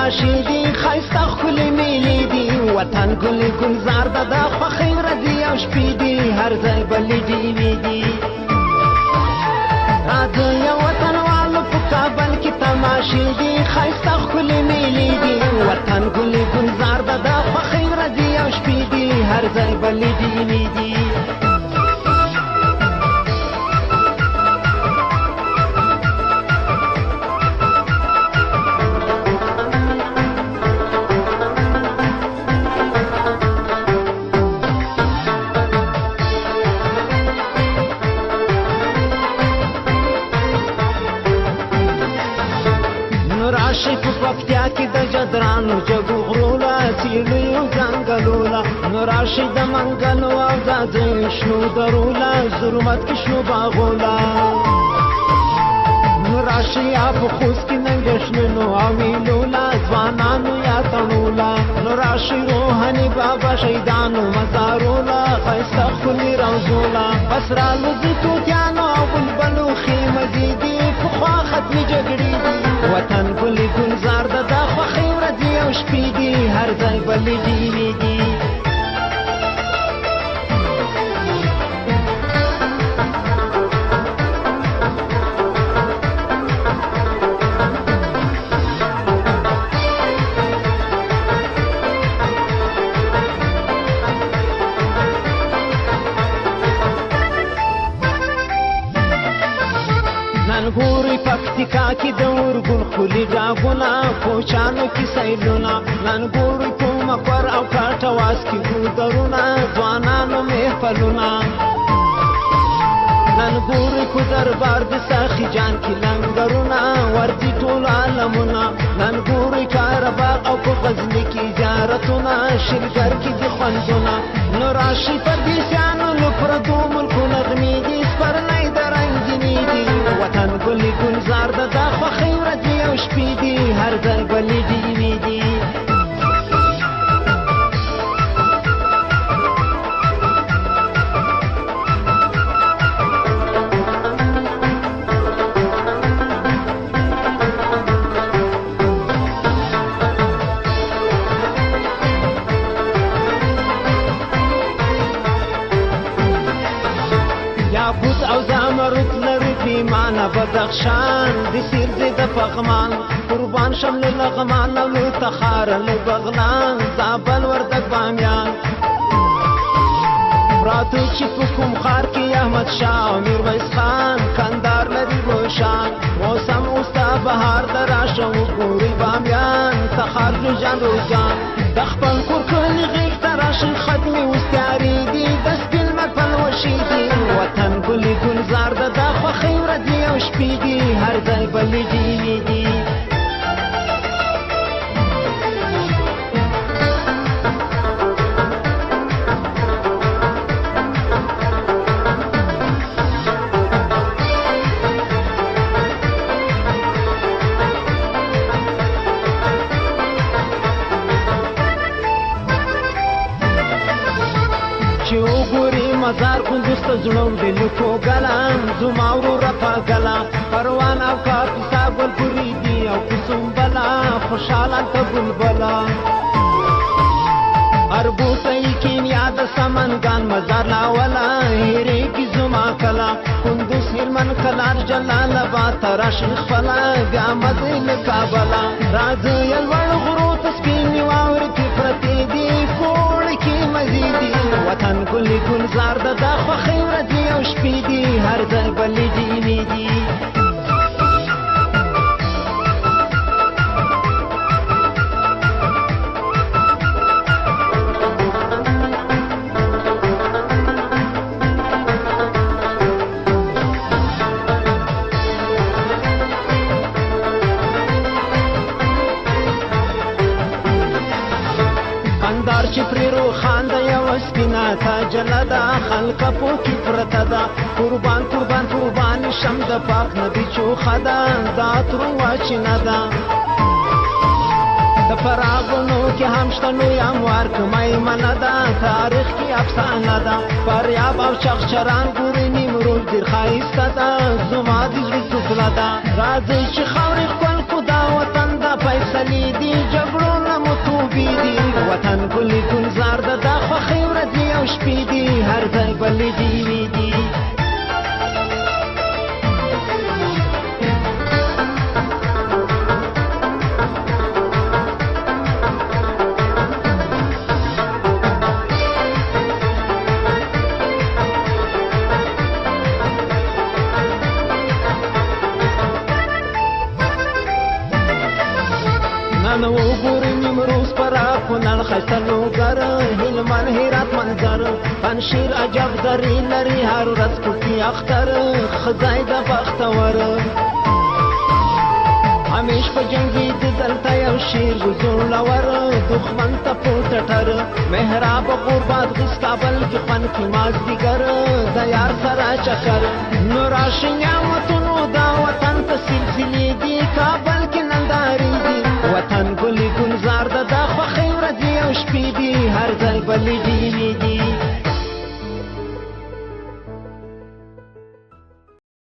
تماشې دي ښایسته ښکلې میلې دي وطن ګل ګلزار ده د خوښۍ ورځې او شپې دي هر ځای بلې ډیوې دي د یو وطنوالو په کابل کې تماشې دي ښایسته ښکلې میلې دي وطن ګل ګلزار ده د خوښۍ ورځې او شپې دي هر ځای بلې ډیوې دي راشي په پکتیا کې د جدرانو جګو غرو له څېړیو ځنګلو له نو راشي د منګلو او د شنو درو له ظلمت کې شنو باغو له نو راشي په خوست کې د جشنونو او میلو له ځوانانو یا تڼو له نو راشي روحاني بابا شهیدانو مزارو له ښایسته ښکلي روضو له بس رالوځي توتیانو او بلبلو خیمزې دي پخوا ختمې جګړې دي وطن ګل ګلزار ده د خوښۍ ورځې او شپې دي هر ځای بلې ډیوې دي نن ګورئ پکتیکا کې د اورګون ښکلي ډاګونه کوچانو کې سیلونه نن ګورئ په مقر او کاټواس کې ګودرونه ځوانانو محفلونه نن ګورئ په دربار د ساخي جان کې لنګرونه ورځي ټول عالمونه نن ګورئ کارباغ او په غزني کې زیارتونه شلګر کې دي خوندونه نو راشي پردیسیانو نو پردو ملکو نغمې دي سپرلی د رنګینې دي وطن ګل ګلزار ده د خوښۍ ورځې او شپې دي هر ځای بلې ډیوې دي یاقوت او زمرد لري پیمانه بدخشان د سیرځې د پغمان قربان شم له لغمان او له تخار له بغلان زابل وردګ بامیان پراته چې په کوم ښار کې احمد شاه او میرویس خان کندهار لري روشان موسم اوس د بهار د راشه وګورئ بامیان تخار جوجان روزګان د خپل کور کلي غېږ ته راشئ ختمې اوس تیارې دي د سپین لمر پلوشې دي وطن ګل ګلزار ده د خوښۍ ورځې او شپې دي هر ځای بلې ډیوې دي چې وګورې مزار کندوز ته زړوم د لکو ګلان زما وروره په ګله پروان او کاپیسا ګلپورې دي او په سنبله خوشحاله ته بلبله اربوسۍ کینیا د سمنګان مزار لاوله هېرېږي زما کله کندوز هلمند کلار جلال آباد ته راشئ خپله بیا مزې له کابله راځئ لوړ غرو ته سپینې واورې کې پرتې دي کوړې کې مزې دي وطن ګل ګلزار ده د خوښۍ ورځې او شپې دي هر ځای بلې ډیوې دي کندهار چې پرې روښان ده یوه سپینه تاجله ده خلقه پوکې پرته ده قربان قربان قربان شم د پاک نبي چوخه ده دا تروه چینه ده د فراغونو کې هم شته لوی اموار که میمنه ده تاریخ کې افسانه ده فریاب او چغچران ګورې نیمروز ډېر ښایسته ده زما د زړه ټوکله ده راځئ چې خاورې ښکل کړو دا وطن ده فیصلې دي شپې دي هر ځای بلې ډیوې دي نن وګورئ نیمروز پراخ کونړ ښایسته لوګر هلمند هرات منظر پنجشیر عجب درې لري هر ورځ پکې اختر خدای د بختور همیش په جنګېد دلته یو شیر زورور دښمن ته پورته ټر محراب قربات غیس کابل کې خوند کې مازدیګر د یار سره چکر نو راشئ نعمتونو دا وطن ته سلسلې دي کابل کې نندارې دي وطن ګلې ګلزار د خوښۍ ورځې او شپې دي هر ځای بلې ډیوې دي